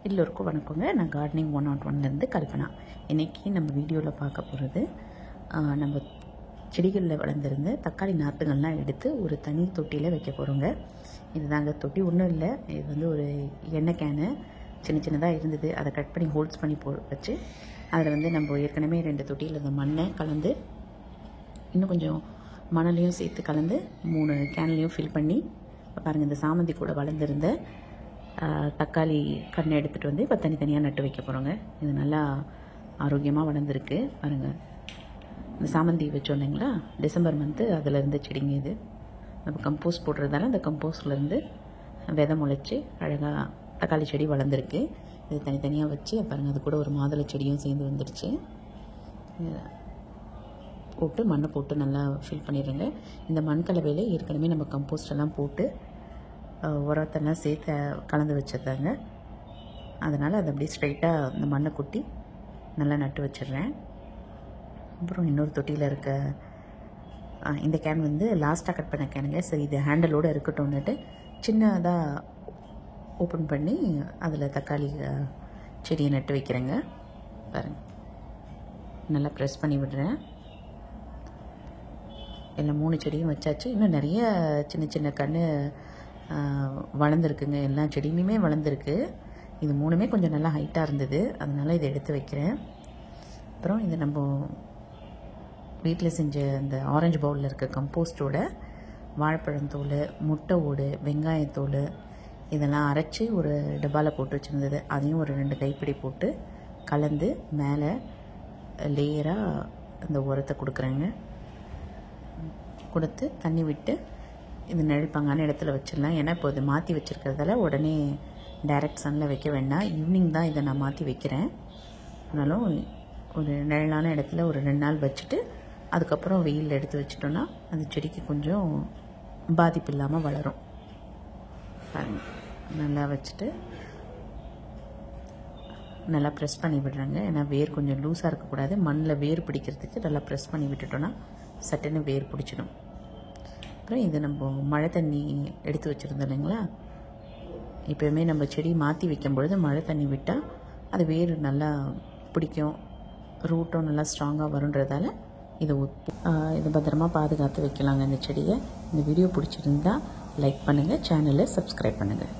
எல்லோருக்கும் வணக்கங்க. நான் கார்டனிங் 101லேருந்து கல்பனா. இன்றைக்கி நம்ம வீடியோவில் பார்க்க போகிறது நம்ம செடிகளில் வளர்ந்துருந்த தக்காளி நாற்றுகள்லாம் எடுத்து ஒரு தனி தொட்டியில் வைக்க போகிறோங்க. இதுதாங்க தொட்டி. ஒன்றும் இல்லை, இது வந்து ஒரு எண்ணெய் கேனு சின்ன சின்னதாக இருந்தது. அதை கட் பண்ணி ஹோல்ஸ் பண்ணி வச்சு அதில் வந்து நம்ம ஏற்கனவே 2 தொட்டியில் இந்த மண்ணை கலந்து இன்னும் கொஞ்சம் மணலையும் சேர்த்து கலந்து 3 கேன்லையும் ஃபில் பண்ணி பாருங்கள், இந்த சாமந்தி கூட வளர்ந்துருந்த தக்காளி கண்ணை எடுத்துகிட்டு வந்து இப்போ தனித்தனியாக நட்டு வைக்க போகிறோங்க. இது நல்லா ஆரோக்கியமாக வளர்ந்துருக்கு பாருங்கள். இந்த சாமந்தி வச்சோம் இல்லைங்களா, டிசம்பர் மந்த்து அதில் இருந்த செடிங்க. இது நம்ம கம்போஸ்ட் போடுறதால அந்த கம்போஸ்ட்லேருந்து விதை முளைச்சி அழகாக தக்காளி செடி வளர்ந்துருக்கு. இது தனித்தனியாக வச்சு பாருங்கள், அது கூட ஒரு மாதுளை செடியும் சேர்ந்து வந்துடுச்சு. போட்டு மண்ணை போட்டு நல்லா ஃபில் பண்ணிடுங்க. இந்த மண் கலவையில் ஏற்கனவே நம்ம கம்போஸ்டெல்லாம் போட்டு உரத்தெல்லாம் சேர்த்து கலந்து வச்சிருந்தாங்க. அதனால் அதை அப்படியே ஸ்ட்ரைட்டாக இந்த மண்ணை கொட்டி நல்லா நட்டு வச்சிடுறேன். அப்புறம் இன்னொரு தொட்டியில் இருக்க இந்த கேன் வந்து லாஸ்ட்டாக கட் பண்ண கேனுங்க. சரி, இது ஹேண்டலோடு இருக்கட்டும்னுட்டு சின்னதாக ஓப்பன் பண்ணி அதில் தக்காளி செடியை நட்டு வைக்கிறேங்க. பாருங்கள், நல்லா ப்ரெஸ் பண்ணி விடுறேன். எல்லாம் 3 செடியும் வச்சாச்சு. இன்னும் நிறைய சின்ன சின்ன கன்று வளர்ந்துருக்குங்க. எல்லா செடியுமே வளர்ந்துருக்கு. இது 3மே கொஞ்சம் நல்லா ஹைட்டாக இருந்தது, அதனால் இதை எடுத்து வைக்கிறேன். அப்புறம் இது நம்ம வீட்டில் செஞ்ச இந்த ஆரஞ்சு பவுலில் இருக்க கம்போஸ்டோட வாழைப்பழத்தோல், முட்டை ஓடு, வெங்காயத்தோல் இதெல்லாம் அரைச்சி ஒரு டப்பாவில் போட்டு வச்சுருந்தது. அதையும் ஒரு 2 கைப்பிடி போட்டு கலந்து மேலே லேயராக இந்த உரத்தை கொடுக்குறேங்க. கொடுத்து தண்ணி விட்டு இது நெழிப்பாங்கான இடத்துல வச்சிடலாம். ஏன்னா இப்போ இது மாற்றி வச்சுருக்கிறதால உடனே டைரக்ட் சன்னில் வைக்க வேண்டாம். ஈவினிங் தான் இதை நான் மாற்றி வைக்கிறேன். ஆனாலும் ஒரு நிழலான இடத்துல ஒரு 2 நாள் வச்சுட்டு அதுக்கப்புறம் வெயிலில் எடுத்து வச்சிட்டோன்னா அந்த செடிக்கு கொஞ்சம் பாதிப்பு இல்லாமல் வளரும். நல்லா வச்சுட்டு நல்லா ப்ரெஸ் பண்ணி விடுறாங்க. ஏன்னா வேர் கொஞ்சம் லூஸாக இருக்கக்கூடாது. மண்ணில் வேர் பிடிக்கிறதுக்கு நல்லா ப்ரெஸ் பண்ணி விட்டுட்டோன்னா சட்டுன்னு வேர் பிடிச்சிடும். அப்புறம் இது நம்ம மழை தண்ணி எடுத்து வச்சுருந்தோம் இல்லைங்களா, எப்போயுமே நம்ம செடி மாற்றி வைக்கும் பொழுது மழை தண்ணி விட்டால் அது வேர் நல்லா பிடிக்கும், ரூட்டும் நல்லா ஸ்ட்ராங்காக வருன்றதால இதை பத்திரமா பாதுகாத்து வைக்கலாங்க இந்த செடியை. இந்த வீடியோ பிடிச்சிருந்தா லைக் பண்ணுங்கள், சேனலை சப்ஸ்கிரைப் பண்ணுங்கள்.